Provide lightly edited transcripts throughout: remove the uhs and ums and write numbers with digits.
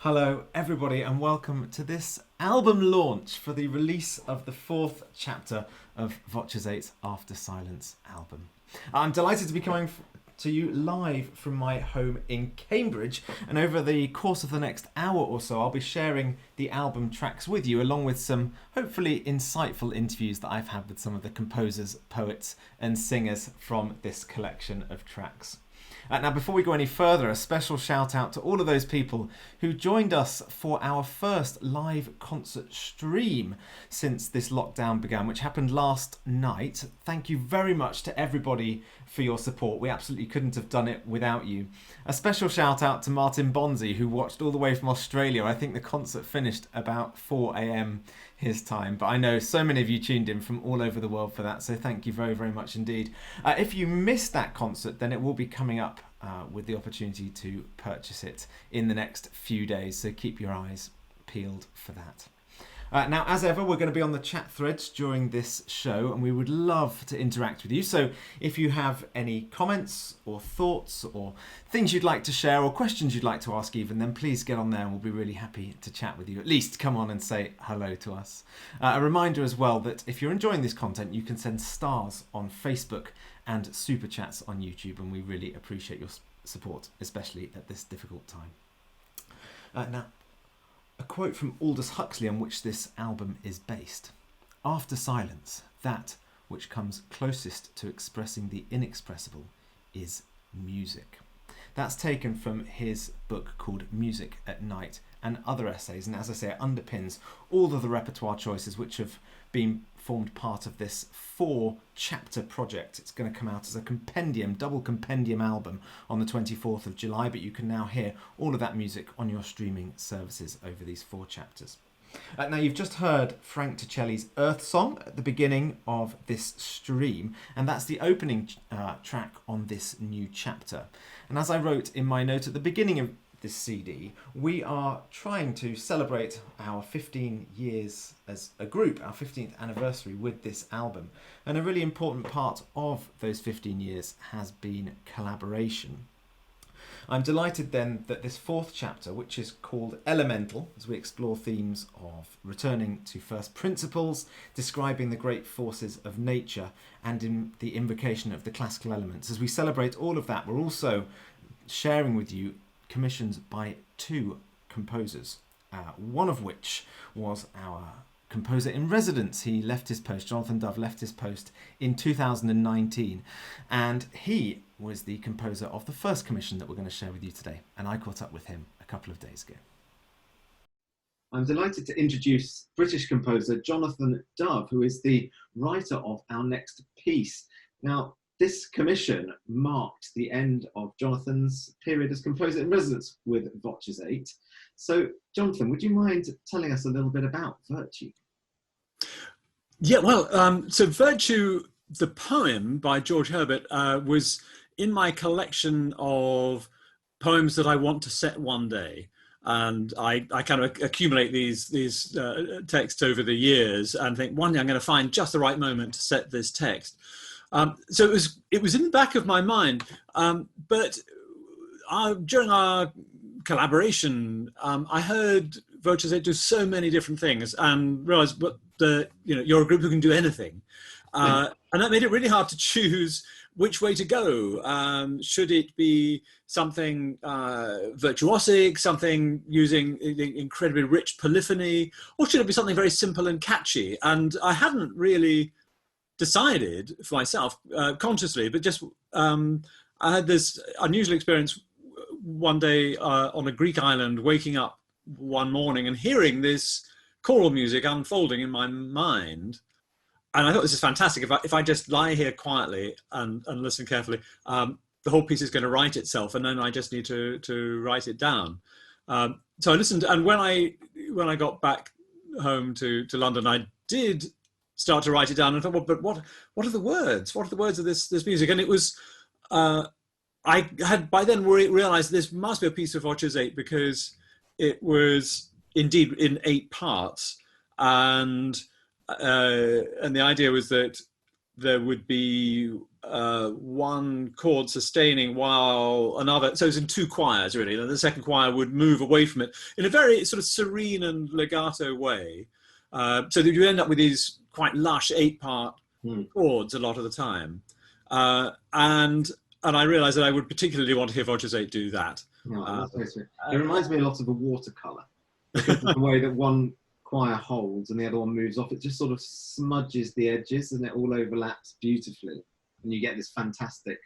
Hello, everybody, and welcome to this album launch for the release of the fourth chapter of VOCES8 After Silence album. I'm delighted to be coming to you live from my home in Cambridge, and over the course of the next hour or so, I'll be sharing the album tracks with you, along with some hopefully insightful interviews that I've had with some of the composers, poets, and singers from this collection of tracks. Now, before we go any further, a special shout out to all of those people who joined us for our first live concert stream since this lockdown began, which happened last night. Thank you very much to everybody for your support. We absolutely couldn't have done it without you. A special shout out to Mårten, who watched all the way from Australia. I think the concert finished about 4 a.m. his time, but I know so many of you tuned in from all over the world for that, so thank you very, very much indeed. If you missed that concert, then it will be coming up with the opportunity to purchase it in the next few days, so keep your eyes peeled for that. Now, as ever, we're going to be on the chat threads during this show, and we would love to interact with you. So if you have any comments or thoughts or things you'd like to share or questions you'd like to ask even, then please get on there and we'll be really happy to chat with you. At least come on and say hello to us. A reminder as well that if you're enjoying this content, you can send stars on Facebook and super chats on YouTube, and we really appreciate your support, especially at this difficult time. Now, a quote from Aldous Huxley on which this album is based. After silence, that which comes closest to expressing the inexpressible is music. That's taken from his book called Music at Night and other essays, and as I say, it underpins all of the repertoire choices which have been formed part of this 4-chapter project. It's going to come out as a compendium, double compendium album on the 24th of July, but you can now hear all of that music on your streaming services over these 4 chapters. Now, you've just heard Frank Ticelli's Earth Song at the beginning of this stream, and that's the opening track on this new chapter. And as I wrote in my note at the beginning of this CD, we are trying to celebrate our 15 years as a group, our 15th anniversary with this album. And a really important part of those 15 years has been collaboration. I'm delighted then that this 4th chapter, which is called Elemental, as we explore themes of returning to first principles, describing the great forces of nature, and in the invocation of the classical elements. As we celebrate all of that, we're also sharing with you commissions by 2 composers, one of which was our composer in residence. He left his post, Jonathan Dove left his post in 2019, and he was the composer of the first commission that we're going to share with you today, and I caught up with him a couple of days ago. I'm delighted to introduce British composer Jonathan Dove, who is the writer of our next piece. Now, this commission marked the end of Jonathan's period as composer in residence with VOCES8. So, Jonathan, would you mind telling us a little bit about Virtue? Yeah, well, so Virtue, the poem by George Herbert, was in my collection of poems that I want to set one day. And I kind of accumulate these texts over the years and think one day I'm going to find just the right moment to set this text. So it was in the back of my mind, but during our collaboration, I heard VOCES8 do so many different things and realised you're a group who can do anything, and that made it really hard to choose which way to go. Should it be something virtuosic, something using incredibly rich polyphony, or should it be something very simple and catchy? And I hadn't really decided for myself consciously, but just I had this unusual experience one day on a Greek island, waking up one morning and hearing this choral music unfolding in my mind. And I thought, this is fantastic. If I just lie here quietly and listen carefully, the whole piece is going to write itself, and then I just need to write it down. So I listened, and when I got back home to London, I did start to write it down and thought, well, but what are the words? What are the words of this music? And it was, I had by then realized this must be a piece of VOCES8 because it was indeed in 8 parts. And the idea was that there would be one chord sustaining while another, so it's in two choirs really, and the second choir would move away from it in a very sort of serene and legato way, so that you end up with these quite lush 8-part chords a lot of the time. And I realized that I would particularly want to hear VOCES8 do that. That's very sweet. It reminds me a lot of a watercolour, because of the way that one choir holds and the other one moves off. It just sort of smudges the edges and it all overlaps beautifully, and you get this fantastic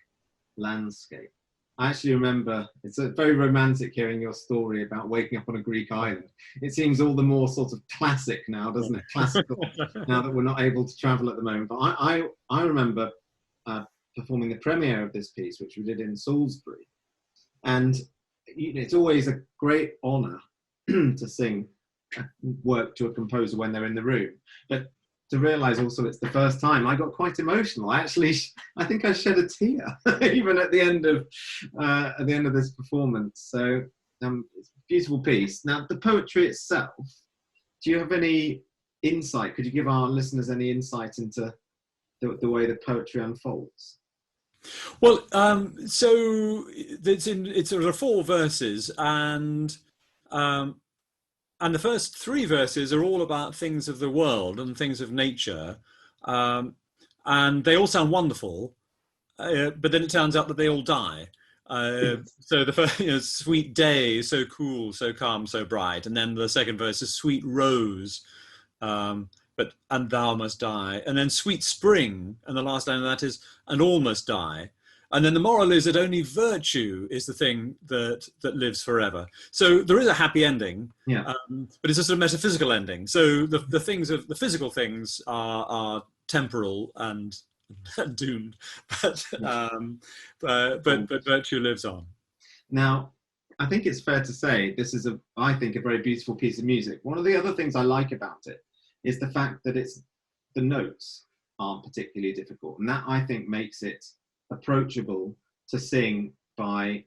landscape. I actually remember, it's a very romantic hearing your story about waking up on a Greek island. It seems all the more sort of classic now, doesn't it? Classical, now that we're not able to travel at the moment. But I remember performing the premiere of this piece, which we did in Salisbury. And it's always a great honour to sing work to a composer when they're in the room. But to realise also it's the first time, I got quite emotional. I think I shed a tear even at the end of this performance. So it's a beautiful piece. Now, the poetry itself, do you have any insight? Could you give our listeners any insight into the way the poetry unfolds? Well, so it's sort of 4 verses, and the first 3 verses are all about things of the world and things of nature, and they all sound wonderful, but then it turns out that they all die. So the first, sweet day, so cool, so calm, so bright, and then the second verse is sweet rose, and thou must die, and then sweet spring, and the last line of that is and all must die. And then the moral is that only virtue is the thing that lives forever. So there is a happy ending, but it's a sort of metaphysical ending. So the things of the physical things are temporal and doomed, but virtue lives on. Now, I think it's fair to say this is I think a very beautiful piece of music. One of the other things I like about it is the fact that the notes aren't particularly difficult, and that I think makes it approachable to sing by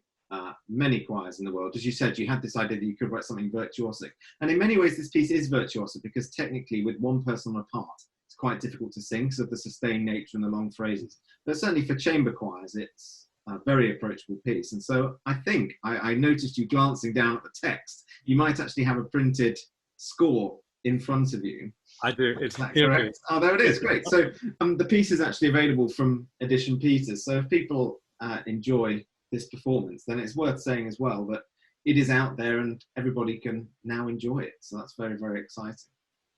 many choirs in the world. As you said, you had this idea that you could write something virtuosic, and in many ways this piece is virtuosic, because technically with one person on a part it's quite difficult to sing because of the sustained nature and the long phrases, but certainly for chamber choirs it's a very approachable piece. And so I think I noticed you glancing down at the text. You might actually have a printed score in front of you. I do. It's correct. Oh, there it is. Great. So the piece is actually available from Edition Peters. So if people enjoy this performance, then it's worth saying as well that it is out there and everybody can now enjoy it. So that's very, very exciting.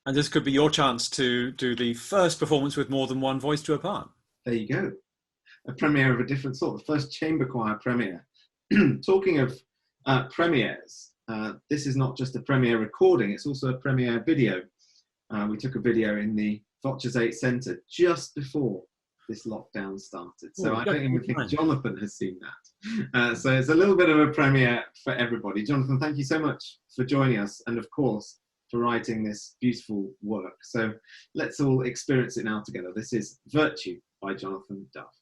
And this could be your chance to do the first performance with more than one voice to a part. There you go. A premiere of a different sort. The first chamber choir premiere. Talking of premieres, this is not just a premiere recording, it's also a premiere video. We took a video in the VOCES8 Centre just before this lockdown started. So I don't even think Jonathan has seen that. So it's a little bit of a premiere for everybody. Jonathan, thank you so much for joining us, and of course, for writing this beautiful work. So let's all experience it now together. This is Virtue by Jonathan Duff.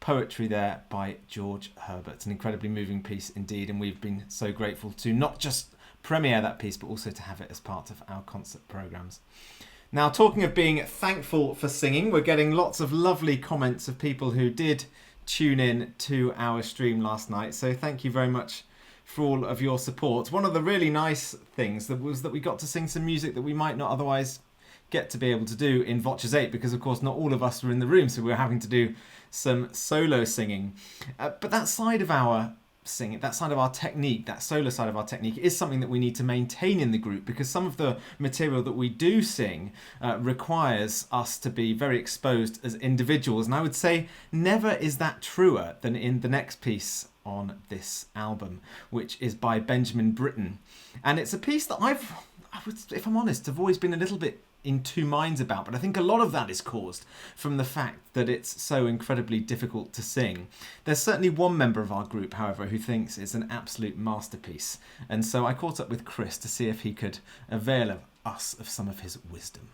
poetry there by George Herbert. An incredibly moving piece indeed, and we've been so grateful to not just premiere that piece, but also to have it as part of our concert programmes. Now, talking of being thankful for singing, we're getting lots of lovely comments of people who did tune in to our stream last night. So thank you very much for all of your support. One of the really nice things was that we got to sing some music that we might not otherwise get to be able to do in VOCES8, because of course not all of us were in the room, so we were having to do some solo singing. But that side of our singing, that side of our technique, that solo side of our technique, is something that we need to maintain in the group, because some of the material that we do sing requires us to be very exposed as individuals. And I would say never is that truer than in the next piece on this album, which is by Benjamin Britten. And it's a piece that I would, if I'm honest, have always been a little bit in two minds about, but I think a lot of that is caused from the fact that it's so incredibly difficult to sing. There's certainly one member of our group, however, who thinks it's an absolute masterpiece, and so I caught up with Chris to see if he could avail us of some of his wisdom.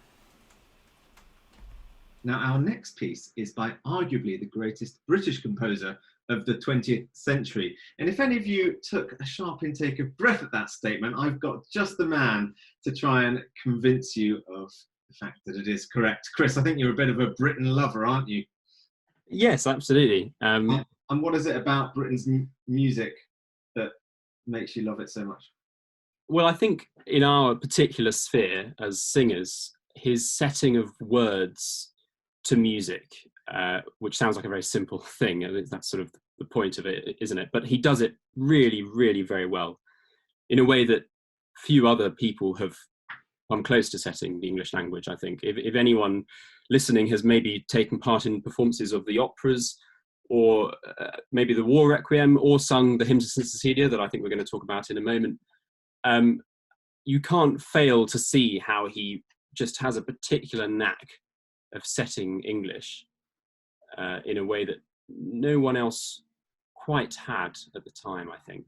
Now, our next piece is by arguably the greatest British composer of the 20th century. And if any of you took a sharp intake of breath at that statement, I've got just the man to try and convince you of the fact that it is correct. Chris, I think you're a bit of a Britten lover, aren't you? Yes, absolutely. And what is it about Britain's music that makes you love it so much? Well, I think in our particular sphere as singers, his setting of words to music, which sounds like a very simple thing, and that's sort of the point of it, isn't it? But he does it really, really very well, in a way that few other people have come close to setting the English language, I think. If anyone listening has maybe taken part in performances of the operas, or maybe the War Requiem, or sung the hymn to St. Cecilia, that I think we're going to talk about in a moment, you can't fail to see how he just has a particular knack of setting English in a way that no one else quite had at the time, I think.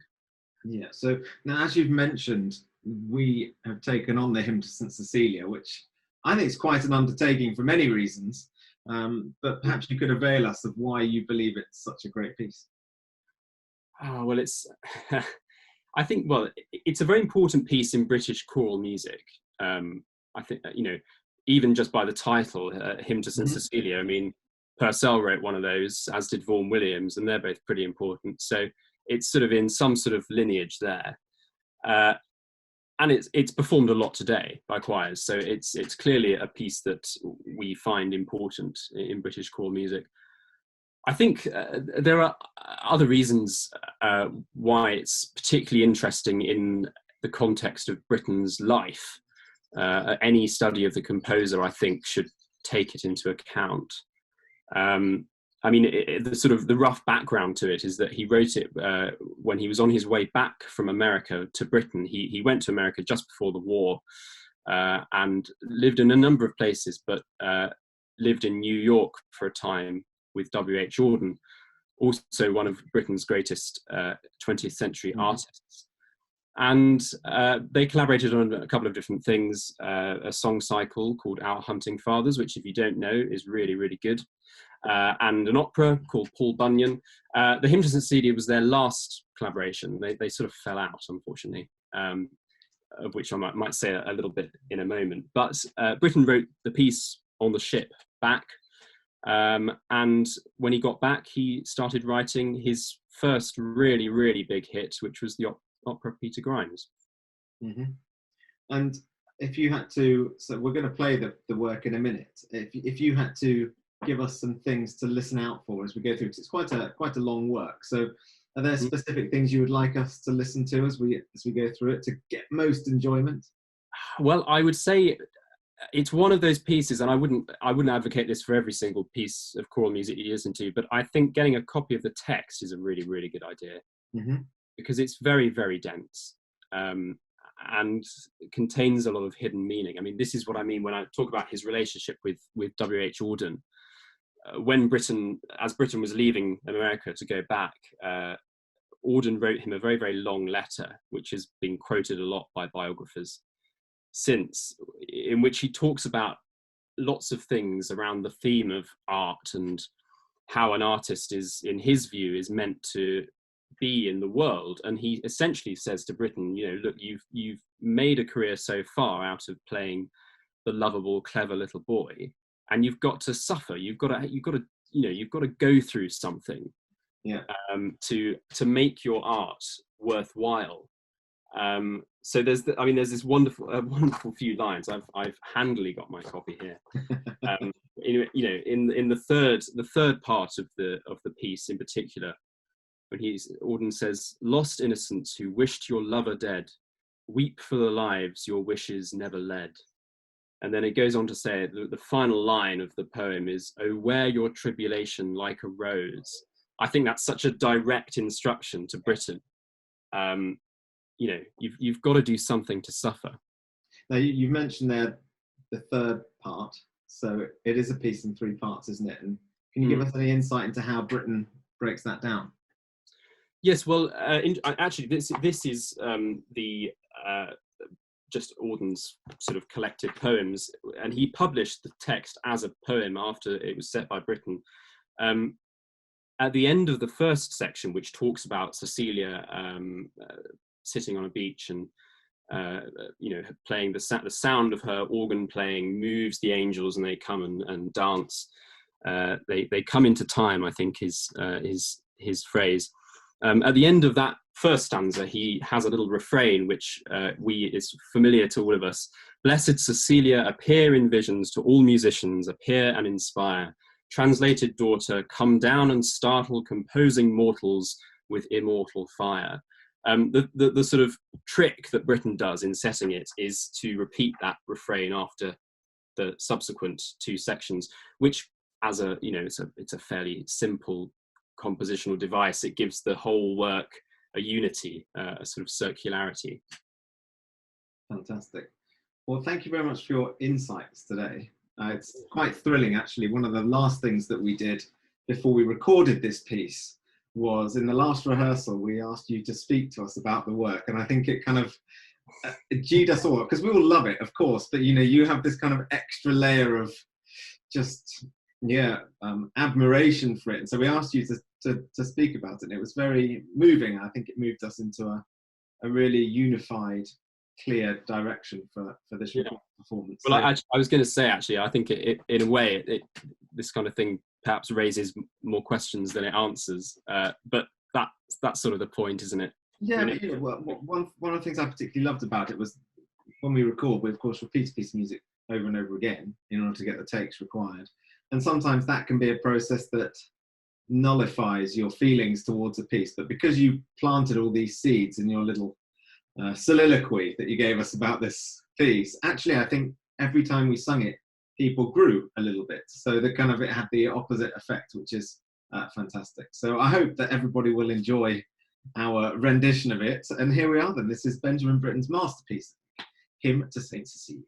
Yeah, so now, as you've mentioned, we have taken on the hymn to St. Cecilia, which I think is quite an undertaking for many reasons, but perhaps you could avail us of why you believe it's such a great piece. Oh, well, it's I think, well, it's a very important piece in British choral music. I think, even just by the title, Hymn to St. Cecilia, I mean, Purcell wrote one of those, as did Vaughan Williams, and they're both pretty important. So it's sort of in some sort of lineage there. And it's performed a lot today by choirs. So it's clearly a piece that we find important in British choral music. I think there are other reasons why it's particularly interesting in the context of Britain's life. Any study of the composer, I think, should take it into account. I mean, the sort of the rough background to it is that he wrote it when he was on his way back from America to Britain. He went to America just before the war and lived in a number of places, but lived in New York for a time with W.H. Auden, also one of Britain's greatest 20th century artists. And they collaborated on a couple of different things, a song cycle called Our Hunting Fathers, which, if you don't know, is really, really good, and an opera called Paul Bunyan. The Hymn to St. Cecilia was their last collaboration. They sort of fell out, unfortunately, of which I might say a little bit in a moment. But Britten wrote the piece on the ship back, and when he got back, he started writing his first really, really big hit, which was the opera Peter Grimes. And if you had to, so we're going to play the work in a minute. If you had to give us some things to listen out for as we go through, because it's quite a long work. So are there specific things you would like us to listen to as we go through it to get most enjoyment? Well, I would say it's one of those pieces, and I wouldn't advocate this for every single piece of choral music you listen to, but I think getting a copy of the text is a really, really good idea. Because it's very, very dense and contains a lot of hidden meaning. I mean, this is what I mean when I talk about his relationship with W.H. Auden. When Britain was leaving America to go back, Auden wrote him a very, very long letter, which has been quoted a lot by biographers since, in which he talks about lots of things around the theme of art and how an artist is, in his view, is meant to be in the world. And he essentially says to Britten, you know, look, you've made a career so far out of playing the lovable, clever little boy, and you've got to suffer. You've got to go through something, to make your art worthwhile. So there's this wonderful few lines. I've handily got my copy here. In the third part of the piece in particular, when Auden says, "Lost innocents who wished your lover dead, weep for the lives your wishes never led." And then it goes on to say, the final line of the poem is, "Oh, wear your tribulation like a rose." I think that's such a direct instruction to Britten. You've got to do something to suffer. Now, you mentioned there the third part, so it is a piece in 3 parts, isn't it? And can you give us any insight into how Britten breaks that down? Yes, well, actually, this is just Auden's sort of collected poems, and he published the text as a poem after it was set by Britten. At the end of the first section, which talks about Cecilia sitting on a beach and playing the sound of her organ playing moves the angels, and they come and dance. They come into time, I think is his phrase. At the end of that first stanza, he has a little refrain which is familiar to all of us. "Blessed Cecilia, appear in visions to all musicians, appear and inspire. Translated daughter, come down and startle composing mortals with immortal fire." The sort of trick that Britten does in setting it is to repeat that refrain after the subsequent 2 sections, which, as it's a fairly simple compositional device. It gives the whole work a unity, a sort of circularity. Fantastic. Well, thank you very much for your insights today. It's quite thrilling, actually. One of the last things that we did before we recorded this piece was, in the last rehearsal, we asked you to speak to us about the work, and I think it kind of G'd us all, because we all love it, of course, but you have this kind of extra layer of just admiration for it, and so we asked you to speak about it, and it was very moving. I think it moved us into a really unified, clear direction for this performance. Well, I was going to say, actually, I think it in a way, this kind of thing perhaps raises more questions than it answers, but that's sort of the point, isn't it? Yeah, well, one of the things I particularly loved about it was, when we record, we of course repeat a piece of music over and over again in order to get the takes required, and sometimes that can be a process that nullifies your feelings towards a piece, but because you planted all these seeds in your little soliloquy that you gave us about this piece, actually I think every time we sung it, people grew a little bit, so that kind of it had the opposite effect, which is fantastic. So I hope that everybody will enjoy our rendition of it, and here we are then. This is Benjamin Britten's masterpiece, Hymn to Saint Cecilia.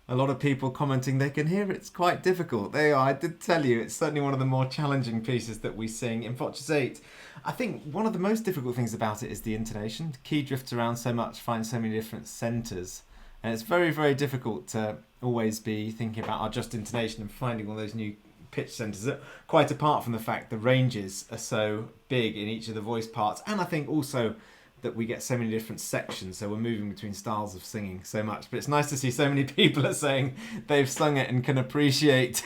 A lot of people commenting they can hear it's quite difficult. There you are. I did tell you it's certainly one of the more challenging pieces that we sing in VOCES8. I think one of the most difficult things about it is the intonation. The key drifts around so much, finds so many different centres, and it's very, very difficult to always be thinking about our just intonation and finding all those new pitch centres, quite apart from the fact the ranges are so big in each of the voice parts, and I think also that we get so many different sections, so we're moving between styles of singing so much. But it's nice to see so many people are saying they've sung it and can appreciate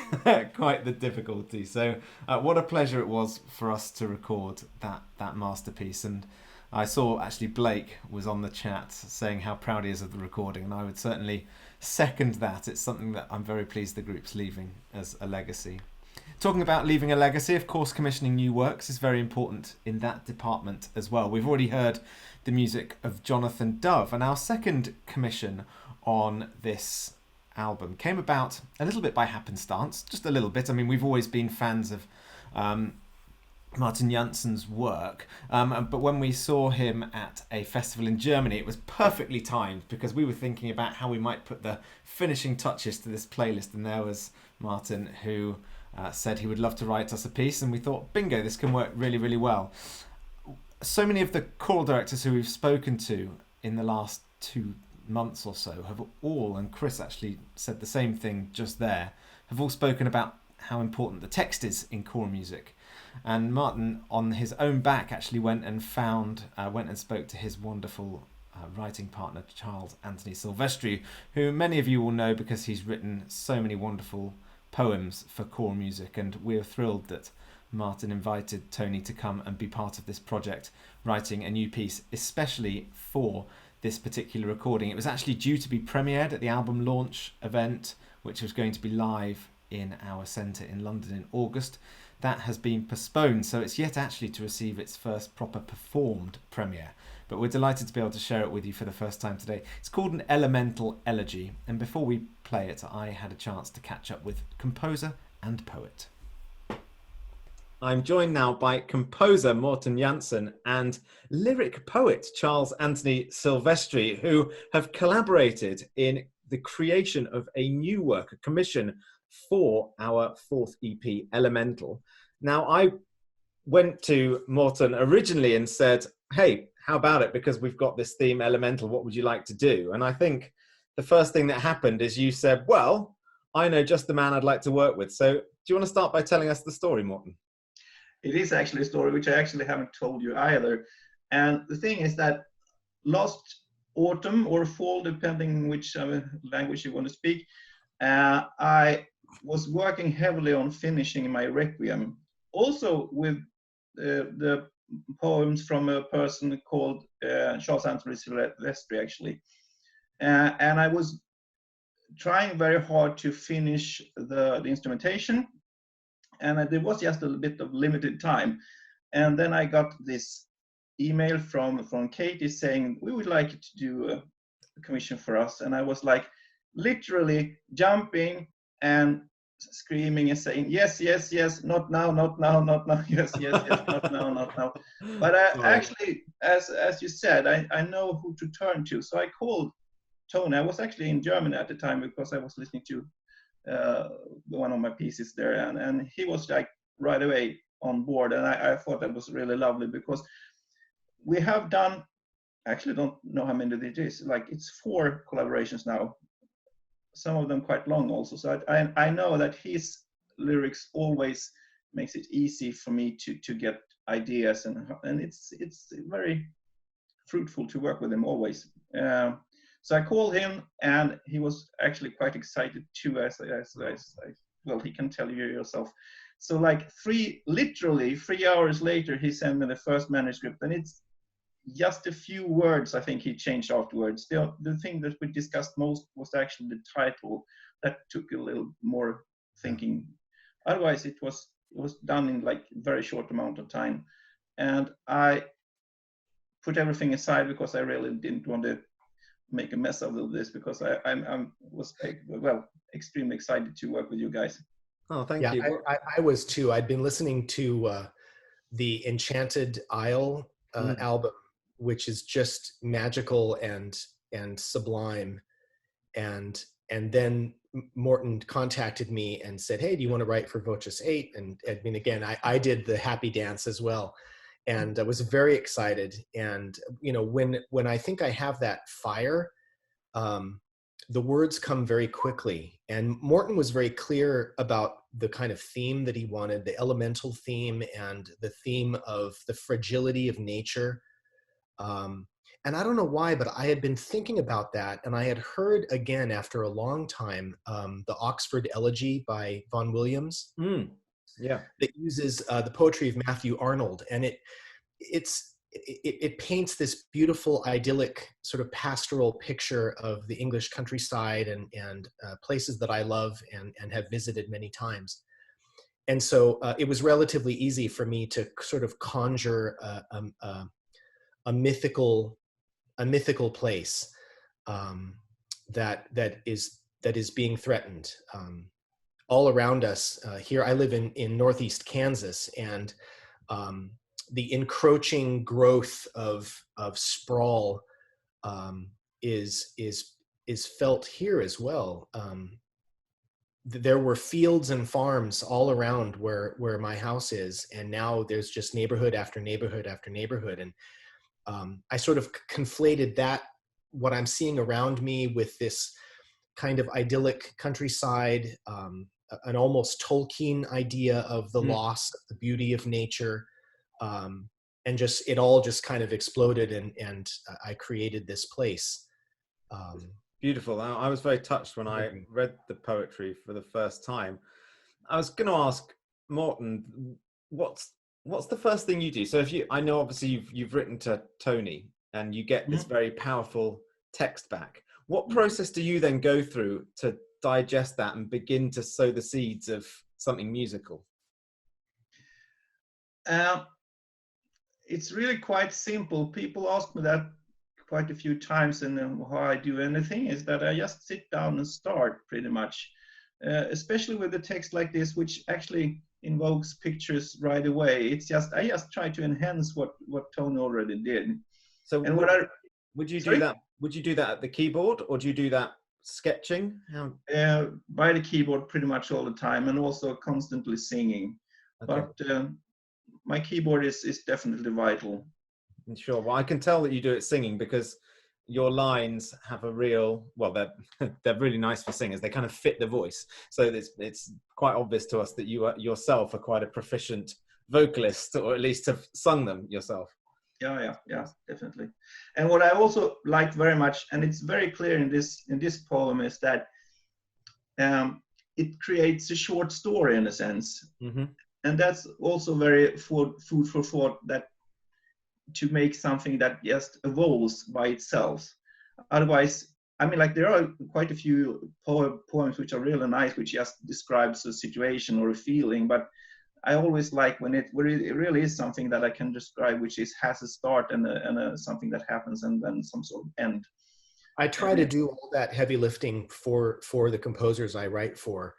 quite the difficulty. So what a pleasure it was for us to record that masterpiece. And I saw actually Blake was on the chat saying how proud he is of the recording, and I would certainly second that. It's something that I'm very pleased the group's leaving as a legacy. Talking about leaving a legacy, of course, commissioning new works is very important in that department as well. We've already heard the music of Jonathan Dove, and our second commission on this album came about a little bit by happenstance, just a little bit. I mean, we've always been fans of Mårten Jansson's work, but when we saw him at a festival in Germany, it was perfectly timed because we were thinking about how we might put the finishing touches to this playlist, and there was Mårten who said he would love to write us a piece, and we thought, bingo, this can work really, really well. So many of the choral directors who we've spoken to in the last 2 months or so have all, and Chris actually said the same thing just there, have all spoken about how important the text is in choral music. And Mårten, on his own back, actually went and spoke to his wonderful writing partner, Charles Anthony Silvestri, who many of you will know because he's written so many wonderful poems for choral music, and we're thrilled that Mårten invited Tony to come and be part of this project, writing a new piece especially for this particular recording. It was actually due to be premiered at the album launch event, which was going to be live in our centre in London in August. That has been postponed, so it's yet actually to receive its first proper performed premiere. But we're delighted to be able to share it with you for the first time today. It's called an Elemental Elegy, and before we play it, I had a chance to catch up with composer and poet. I'm joined now by composer Mårten Jansson and lyric poet Charles Anthony Silvestri, who have collaborated in the creation of a new work, a commission for our fourth EP, Elemental. Now, I went to Mårten originally and said, hey, how about it? Because we've got this theme, Elemental, what would you like to do? And I think the first thing that happened is you said, well, I know just the man I'd like to work with. So do you want to start by telling us the story, Mårten? It is actually a story which I actually haven't told you either. And the thing is that last autumn or fall, depending which language you want to speak, I was working heavily on finishing my Requiem, also with the poems from a person called Charles Anthony Silvestri, actually. And I was trying very hard to finish the instrumentation, and there was just a bit of limited time. And then I got this email from Katie saying, we would like you to do a commission for us. And I was like literally jumping and screaming and saying, yes, yes, yes, not now, not now, not now, yes, yes, yes, not now, not now. But I actually, as you said, I know who to turn to. So I called Tony. I was actually in Germany at the time because I was listening to one of my pieces there, and he was like right away on board, and I thought that was really lovely because we have done, actually don't know how many it is, like it's 4 collaborations now, some of them quite long also. So I know that his lyrics always makes it easy for me to get ideas, and it's very fruitful to work with him always. So I called him, and he was actually quite excited too, well, he can tell you yourself. So like literally 3 hours later, he sent me the first manuscript, and it's just a few words I think he changed afterwards. The thing that we discussed most was actually the title. That took a little more thinking. Otherwise, it was done in like a very short amount of time, and I put everything aside because I really didn't want to make a mess of this, because I was extremely excited to work with you guys. Oh, thank you. I was too. I'd been listening to the Enchanted Isle album, which is just magical and sublime, and then Mårten contacted me and said, "Hey, do you want to write for VOCES8?" And I mean, again, I did the happy dance as well, and I was very excited. And you know, when I think I have that fire, the words come very quickly. And Mårten was very clear about the kind of theme that he wanted, the elemental theme and the theme of the fragility of nature. And I don't know why, but I had been thinking about that, and I had heard again after a long time the Oxford Elegy by Vaughan Williams, that uses the poetry of Matthew Arnold, and it paints this beautiful, idyllic, sort of pastoral picture of the English countryside and places that I love and have visited many times. And so it was relatively easy for me to sort of conjure a mythical place that is being threatened all around us. Here, I live in Northeast Kansas, and the encroaching growth of sprawl is felt here as well. There were fields and farms all around where my house is, and now there's just neighborhood after neighborhood after neighborhood. And I sort of conflated that, what I'm seeing around me, with this kind of idyllic countryside, an almost Tolkien idea of the loss of the beauty of nature. And just, it all just kind of exploded, and I created this place. Beautiful. I was very touched when I read the poetry for the first time. I was going to ask Mårten, what's the first thing you do? So I know obviously you've written to Tony, and you get this very powerful text back. What process do you then go through to digest that and begin to sow the seeds of something musical? It's really quite simple. People ask me that quite a few times, and how I do. And the thing is that I just sit down and start, pretty much, especially with a text like this, which actually invokes pictures right away. I just try to enhance what Tony already did. So, and would you do that? Would you do that at the keyboard, or do you do that sketching? By the keyboard pretty much all the time, and also constantly singing. Okay. But my keyboard is definitely vital. Sure. Well, I can tell that you do it singing, because your lines have a real, well, they're really nice for singers. They kind of fit the voice. So it's quite obvious to us that you yourself are quite a proficient vocalist, or at least have sung them yourself. Yeah, definitely. And what I also like very much, and it's very clear in this poem, is that it creates a short story in a sense. Mm-hmm. And that's also very food for thought, that to make something that just evolves by itself. Otherwise, I mean, like, there are quite a few poems which are really nice, which just describes a situation or a feeling, but I always like when it really is something that I can describe, which has a start and something that happens, and then some sort of end. I try to do all that heavy lifting for the composers I write for,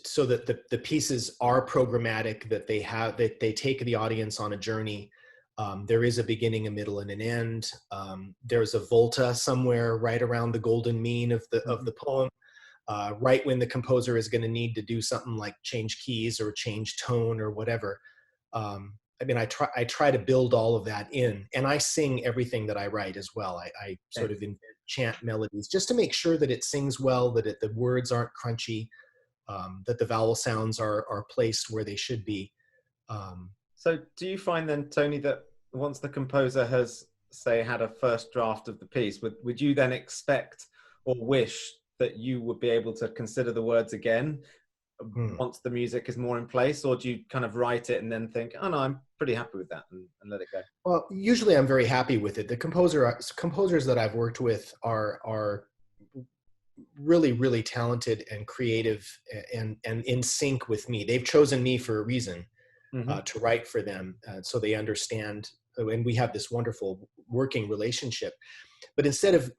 so that the pieces are programmatic, that they take the audience on a journey. There is a beginning, a middle, and an end. There's a volta somewhere right around the golden mean of the poem, right when the composer is going to need to do something like change keys or change tone or whatever. I mean, I try to build all of that in, and I sing everything that I write as well. I sort of chant melodies just to make sure that it sings well, that the words aren't crunchy, that the vowel sounds are placed where they should be. So do you find then, Tony, that once the composer has say, had a first draft of the piece, would you then expect or wish that you would be able to consider the words again once the music is more in place, or do you kind of write it and then think, oh no, I'm pretty happy with that, and let it go? Well, usually I'm very happy with it. The composers that I've worked with are really, really talented and creative and in sync with me. They've chosen me for a reason, to write for them, so they understand, and we have this wonderful working relationship. But instead of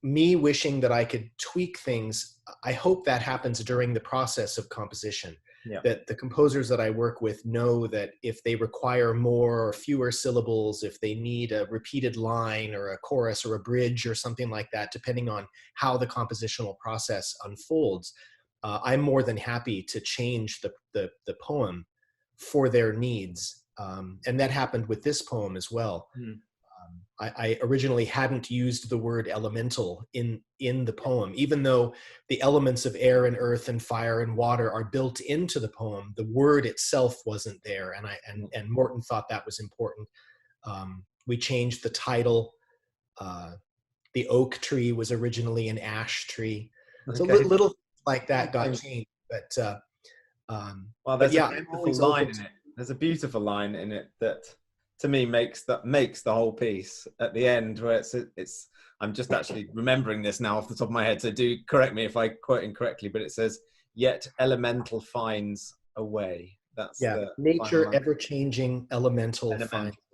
me wishing that I could tweak things, I hope that happens during the process of composition. Yeah. That the composers that I work with know that if they require more or fewer syllables, if they need a repeated line or a chorus or a bridge or something like that, depending on how the compositional process unfolds, I'm more than happy to change the poem for their needs. And that happened with this poem as well. I originally hadn't used the word elemental in the poem, even though the elements of air and earth and fire and water are built into the poem. The word itself wasn't there, and Mårten thought that was important. We changed the title. The oak tree was originally an ash tree, so little like that got changed. But there's a beautiful line in it. There's a beautiful line in it that, to me, makes the whole piece at the end, where it's I'm just actually remembering this now off the top of my head, so do correct me if I quote incorrectly, but it says, "Yet elemental finds a way." That's nature, ever-changing, elemental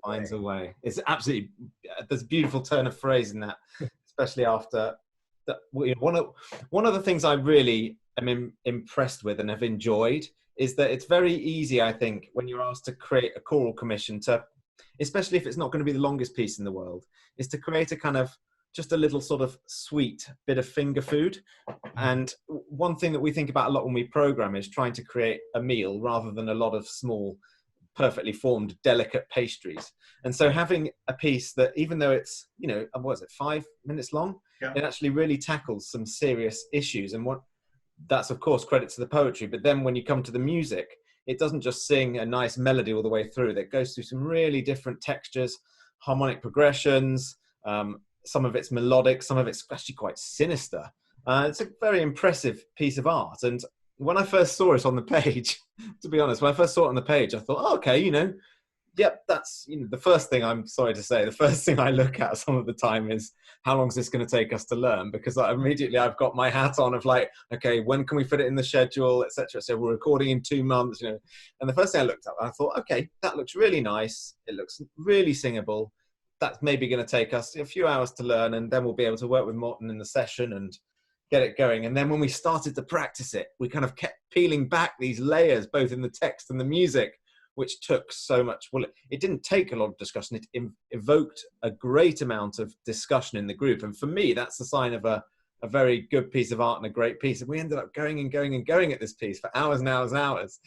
finds a way. It's absolutely, there's a beautiful turn of phrase in that, especially after that. One of the things I really am impressed with and have enjoyed is that it's very easy, I think, when you're asked to create a choral commission, to, especially if it's not going to be the longest piece in the world, is to create a kind of just a little sort of sweet bit of finger food. And one thing that we think about a lot when we program is trying to create a meal rather than a lot of small, perfectly formed, delicate pastries. And so having a piece that, even though it's, 5 minutes long, it actually really tackles some serious issues. And that's of course credit to the poetry, but then when you come to the music, it doesn't just sing a nice melody all the way through. That goes through some really different textures, harmonic progressions. Some of it's melodic, some of it's actually quite sinister. It's a very impressive piece of art. And when I first saw it on the page, to be honest, when I first saw it on the page, I thought, oh, okay, that's the first thing, I'm sorry to say, the first thing I look at some of the time is how long is this going to take us to learn? Because immediately I've got my hat on of like, okay, when can we fit it in the schedule, etc. So we're recording in 2 months, and the first thing I looked up, I thought, okay, that looks really nice. It looks really singable. That's maybe going to take us a few hours to learn, and then we'll be able to work with Mårten in the session and get it going. And then when we started to practice it, we kind of kept peeling back these layers, both in the text and the music, which took so much. Well, it didn't take a lot of discussion. It evoked a great amount of discussion in the group. And for me, that's the sign of a very good piece of art and a great piece. And we ended up going and going and going at this piece for hours and hours and hours,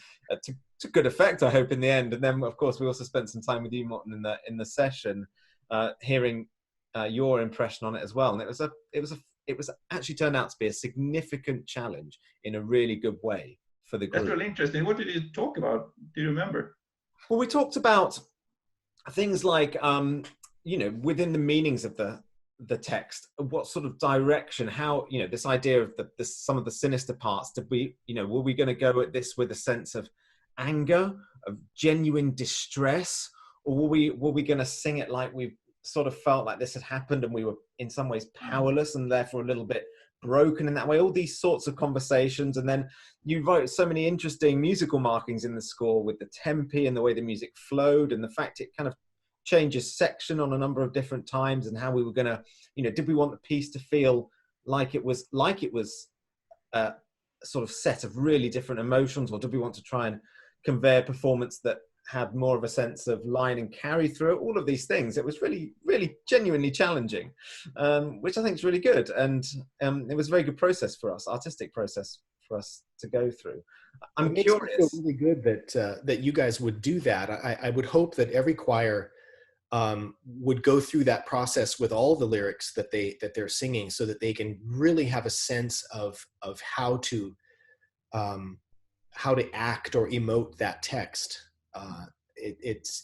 to good effect, I hope, in the end. And then, of course, we also spent some time with you, Mårten, in the session, hearing your impression on it as well. And it was actually turned out to be a significant challenge in a really good way for the group. That's really interesting. What did you talk about? Do you remember? Well, we talked about things like, within the meanings of the text, what sort of direction, how, this idea of some of the sinister parts, were we going to go at this with a sense of anger, of genuine distress, or were we going to sing it like we sort of felt like this had happened and we were in some ways powerless and therefore a little bit broken in that way? All these sorts of conversations. And then you wrote so many interesting musical markings in the score with the tempi and the way the music flowed, and the fact it kind of changes section on a number of different times, and how we were going to, did we want the piece to feel like it was a sort of set of really different emotions, or did we want to try and convey a performance that had more of a sense of line and carry through it? All of these things. It was really, really genuinely challenging, which I think is really good. And it was a very good process for us, artistic process for us to go through. I'm curious. It makes me feel really good that you guys would do that. I would hope that every choir would go through that process with all the lyrics that they're singing, so that they can really have a sense of how to act or emote that text. It's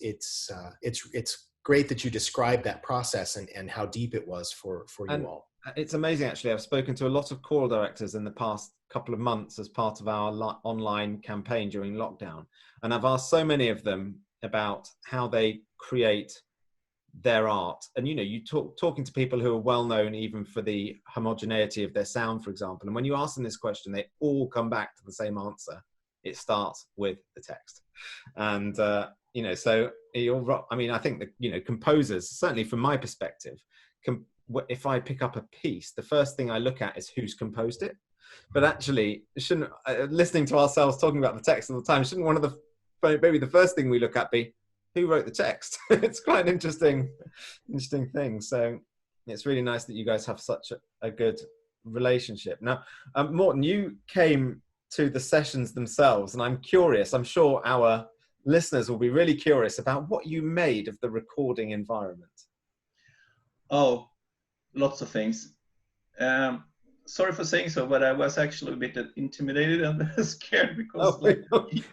great that you described that process and how deep it was for you all. It's amazing, actually. I've spoken to a lot of choral directors in the past couple of months as part of our online campaign during lockdown. And I've asked so many of them about how they create their art. And, you know, you talking to people who are well known even for the homogeneity of their sound, for example. And when you ask them this question, they all come back to the same answer. It starts with the text. And, you know, so I mean, I think that, you know, composers, certainly from my perspective, if I pick up a piece, the first thing I look at is who's composed it. But actually, listening to ourselves talking about the text all the time, shouldn't maybe the first thing we look at be who wrote the text? It's quite an interesting thing. So it's really nice that you guys have such a good relationship. Now, Mårten, you came to the sessions themselves, and I'm curious, I'm sure our listeners will be really curious about what you made of the recording environment. Oh, lots of things. Sorry for saying so, but I was actually a bit intimidated and scared because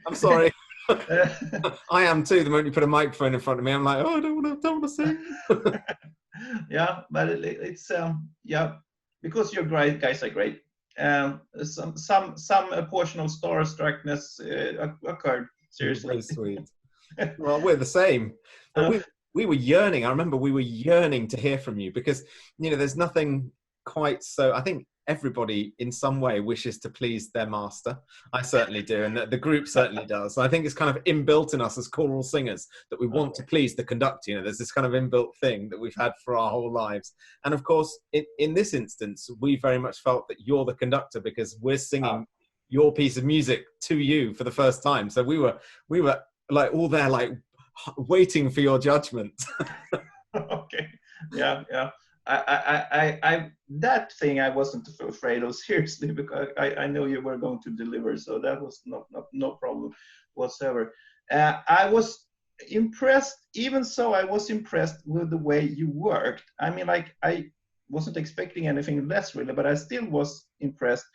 I'm sorry. I am too. The moment you put a microphone in front of me, I'm like, oh, I don't want to sing. Yeah, but it's yeah, because your guys are great. Some portion of starstruckness occurred. Seriously, so sweet. Well, we're the same. But we were yearning. I remember we were yearning to hear from you because, you know, there's nothing quite so. I think everybody in some way wishes to please their master. I certainly do, and the group certainly does. I think it's kind of inbuilt in us as choral singers that we want to please the conductor. You know, there's this kind of inbuilt thing that we've had for our whole lives. And of course, in this instance, we very much felt that you're the conductor because we're singing your piece of music to you for the first time. So we were like all there, like waiting for your judgment. Okay. Yeah. I that thing I wasn't afraid of, seriously, because I know you were going to deliver, so that was no problem whatsoever. I was impressed. Even so, I was impressed with the way you worked. I mean, like, I wasn't expecting anything less, really, but I still was impressed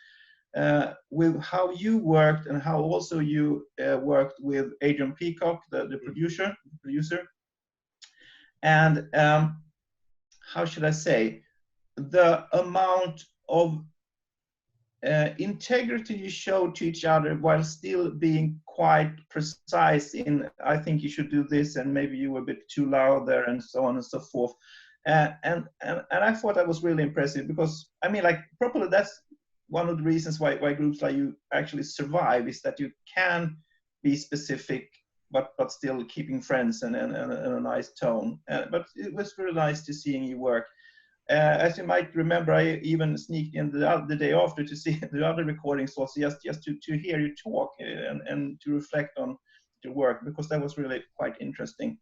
with how you worked and how also you worked with Adrian Peacock, the producer, and how should I say, the amount of integrity you showed to each other while still being quite precise in, I think you should do this, and maybe you were a bit too loud there, and so on and so forth. And I thought that was really impressive because, I mean, like, probably that's one of the reasons why groups like you actually survive, is that you can be specific but still keeping friends and a nice tone. But it was really nice to seeing you work. As you might remember, I even sneaked in the day after to see the other recordings, also just to hear you talk and to reflect on your work, because that was really quite interesting.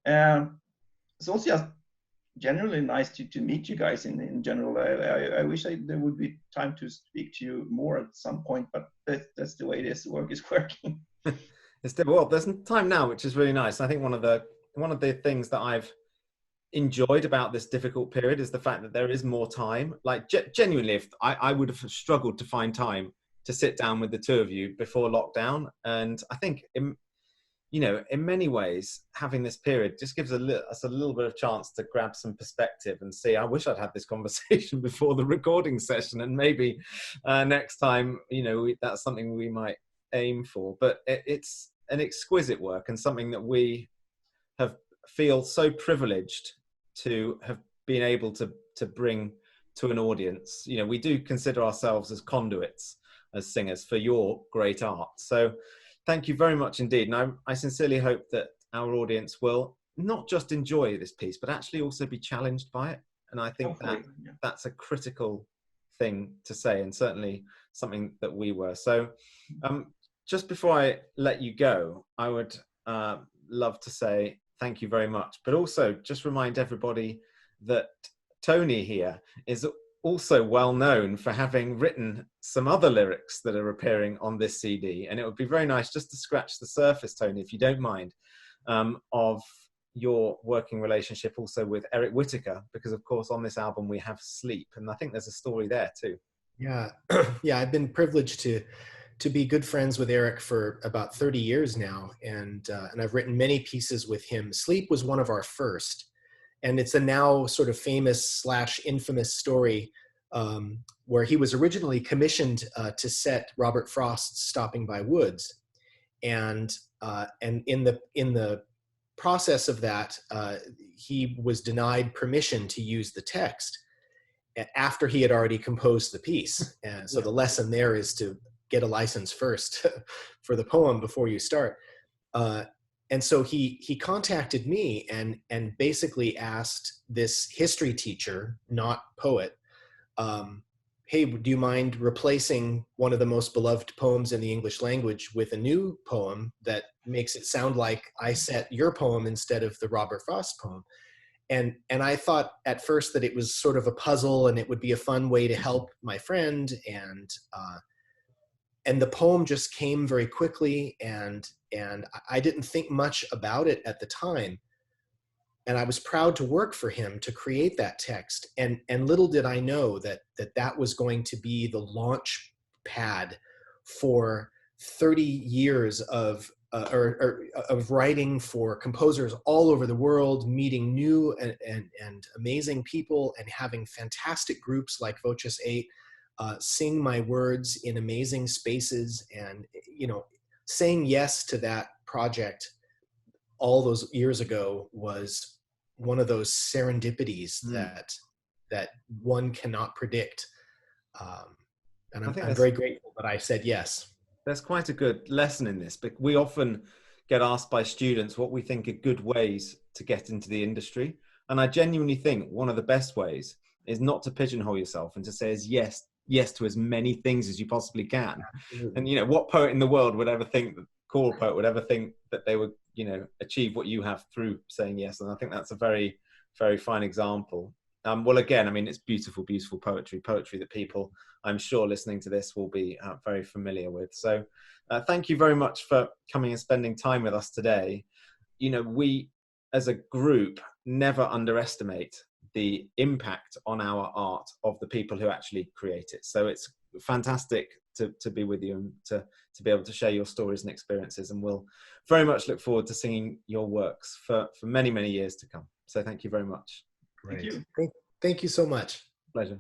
It's also just generally nice to meet you guys in general. I wish there would be time to speak to you more at some point, but that's the way this work is working. Well, there's time now, which is really nice. I think one of the things that I've enjoyed about this difficult period is the fact that there is more time. Like, genuinely, if I would have struggled to find time to sit down with the two of you before lockdown. And I think, in many ways, having this period just gives us a little bit of chance to grab some perspective and see, I wish I'd had this conversation before the recording session, and maybe next time, that's something we might aim for. But it's an exquisite work, and something that we feel so privileged to have been able to bring to an audience. We do consider ourselves as conduits, as singers, for your great art. So thank you very much indeed. And I sincerely hope that our audience will not just enjoy this piece, but actually also be challenged by it. And I think that's a critical thing to say, and certainly something that we were. So just before I let you go, I would love to say thank you very much, but also just remind everybody that Tony here is also well known for having written some other lyrics that are appearing on this CD. And it would be very nice just to scratch the surface, Tony, if you don't mind, of your working relationship also with Eric Whittaker, because of course on this album we have Sleep, and I think there's a story there too. Yeah, I've been privileged to to be good friends with Eric for about 30 years now, and I've written many pieces with him. Sleep was one of our first, and it's a now sort of famous / infamous story where he was originally commissioned to set Robert Frost's Stopping by Woods, and in the process of that, he was denied permission to use the text after he had already composed the piece. And so the lesson there is to get a license first for the poem before you start. And so he contacted me and basically asked this history teacher, not poet, hey, do you mind replacing one of the most beloved poems in the English language with a new poem that makes it sound like I set your poem instead of the Robert Frost poem? And I thought at first that it was sort of a puzzle and it would be a fun way to help my friend. And the poem just came very quickly, and I didn't think much about it at the time. And I was proud to work for him to create that text. And little did I know that was going to be the launch pad for 30 years of writing for composers all over the world, meeting new and amazing people, and having fantastic groups like VOCES8 sing my words in amazing spaces. And, saying yes to that project all those years ago was one of those serendipities that one cannot predict. And I'm very grateful that I said yes. There's quite a good lesson in this, but we often get asked by students what we think are good ways to get into the industry. And I genuinely think one of the best ways is not to pigeonhole yourself and to say yes to as many things as you possibly can. Absolutely. And, what poet in the world would ever think, cool poet would ever think that they would, achieve what you have through saying yes. And I think that's a very, very fine example. Well, again, it's beautiful, beautiful poetry that people, I'm sure, listening to this will be very familiar with. So thank you very much for coming and spending time with us today. We as a group never underestimate the impact on our art of the people who actually create it. So it's fantastic to be with you and to be able to share your stories and experiences. And we'll very much look forward to singing your works for many, many years to come. So thank you very much. Great. Thank you. Thank you so much. Pleasure.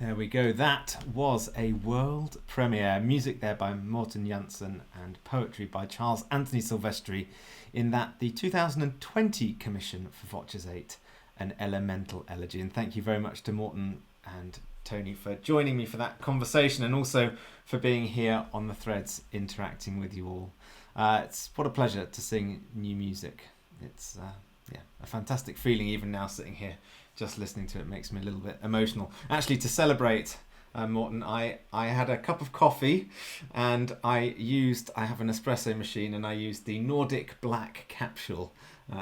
There we go. That was a world premiere. Music there by Mårten Jansson and poetry by Charles Anthony Silvestri in that the 2020 commission for VOCES8, an elemental elegy. And thank you very much to Mårten and Tony for joining me for that conversation, and also for being here on the threads interacting with you all. It's what a pleasure to sing new music. It's a fantastic feeling even now sitting here just listening to it. Makes me a little bit emotional. Actually, to celebrate Mårten, I had a cup of coffee and I have an espresso machine, and I used the Nordic Black capsule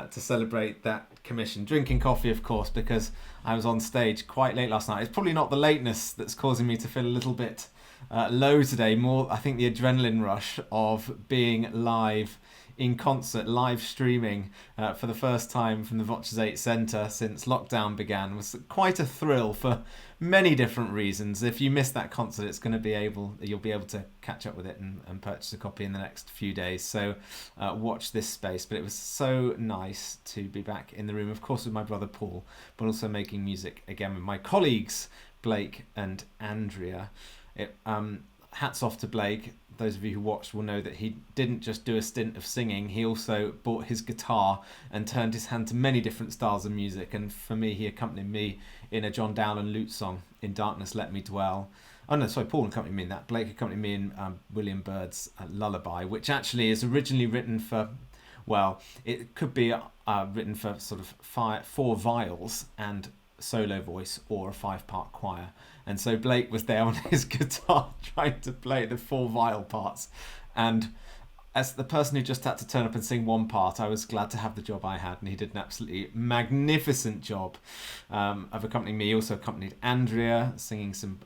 to celebrate that commission. Drinking coffee, of course, because I was on stage quite late last night. It's probably not the lateness that's causing me to feel a little bit low today. More, I think, the adrenaline rush of being live in concert, live streaming for the first time from the VOCES8 Centre since lockdown began was quite a thrill for many different reasons. If you missed that concert, you'll be able to catch up with it and purchase a copy in the next few days. So watch this space. But it was so nice to be back in the room, of course, with my brother Paul, but also making music again with my colleagues Blake and Andrea. Hats off to Blake. Those of you who watched will know that he didn't just do a stint of singing, he also bought his guitar and turned his hand to many different styles of music. And for me, he accompanied me in a John Dowland lute song, In Darkness Let Me Dwell. Oh no, sorry, Paul accompanied me in that. Blake accompanied me in William Byrd's Lullaby, which actually is originally written for, well, it could be written for sort of 4 viols and solo voice, or a 5-part choir. And so Blake was there on his guitar trying to play the 4 viol parts, and as the person who just had to turn up and sing one part, I was glad to have the job I had, and he did an absolutely magnificent job of accompanying me. He also accompanied Andrea singing some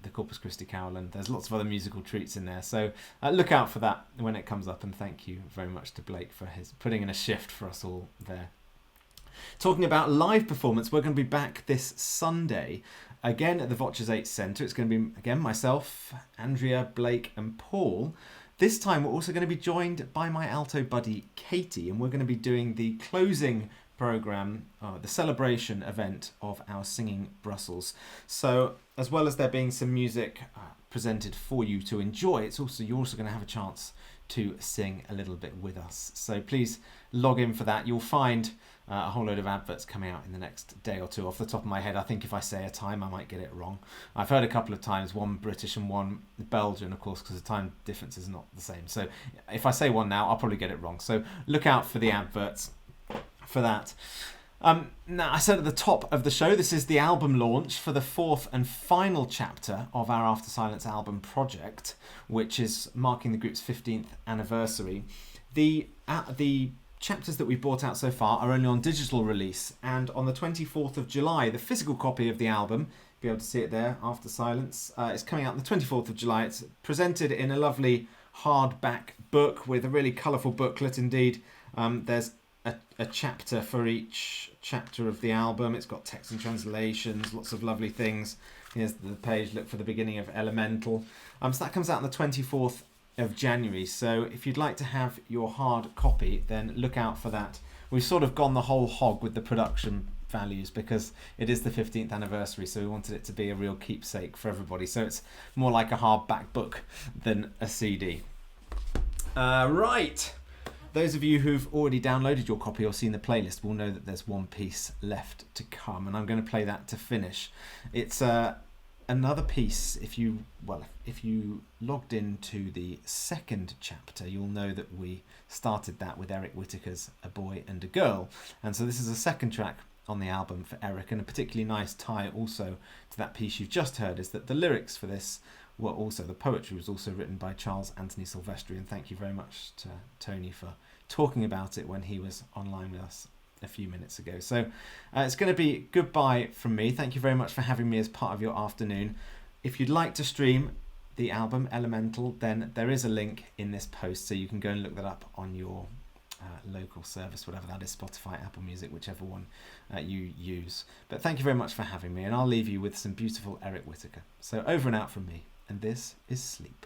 the Corpus Christi Carol, and there's lots of other musical treats in there, so look out for that when it comes up. And thank you very much to Blake for his putting in a shift for us all there. Talking about live performance, we're going to be back this Sunday again at the VOCES8 Centre. It's going to be again myself, Andrea, Blake and Paul. This time we're also going to be joined by my alto buddy Katie, and we're going to be doing the closing programme, the celebration event of our Singing Brussels. So as well as there being some music presented for you to enjoy, you're also going to have a chance to sing a little bit with us. So please log in for that. You'll find a whole load of adverts coming out in the next day or two. Off the top of my head, I think if I say a time, I might get it wrong. I've heard a couple of times, one British and one Belgian, of course, because the time difference is not the same. So if I say one now, I'll probably get it wrong. So look out for the adverts for that. Now, I said at the top of the show, this is the album launch for the 4th and final chapter of our After Silence album project, which is marking the group's 15th anniversary. The chapters that we've brought out so far are only on digital release, and on the 24th of July, the physical copy of the album, you'll be able to see it there, After Silence, is coming out on the 24th of July. It's presented in a lovely hardback book with a really colourful booklet indeed. There's a chapter for each chapter of the album. It's got text and translations, lots of lovely things. Here's the page, look for the beginning of Elemental. So that comes out on the 24th of January. So if you'd like to have your hard copy, then look out for that. We've sort of gone the whole hog with the production values because it is the 15th anniversary, so we wanted it to be a real keepsake for everybody. So it's more like a hardback book than a CD. Right. Those of you who've already downloaded your copy or seen the playlist will know that there's one piece left to come, and I'm going to play that to finish. It's another piece. If you logged into the second chapter, you'll know that we started that with Eric Whittaker's A Boy and a Girl, and so this is a second track on the album for Eric, and a particularly nice tie also to that piece you've just heard is that the lyrics for this were also, the poetry was also written by Charles Anthony Silvestri, and thank you very much to Tony for talking about it when he was online with us a few minutes ago. So it's going to be goodbye from me. Thank you very much for having me as part of your afternoon. If you'd like to stream the album Elemental, then there is a link in this post, so you can go and look that up on your local service, whatever that is, Spotify, Apple Music, whichever one you use. But thank you very much for having me, and I'll leave you with some beautiful Eric Whittaker. So over and out from me, and this is Sleep.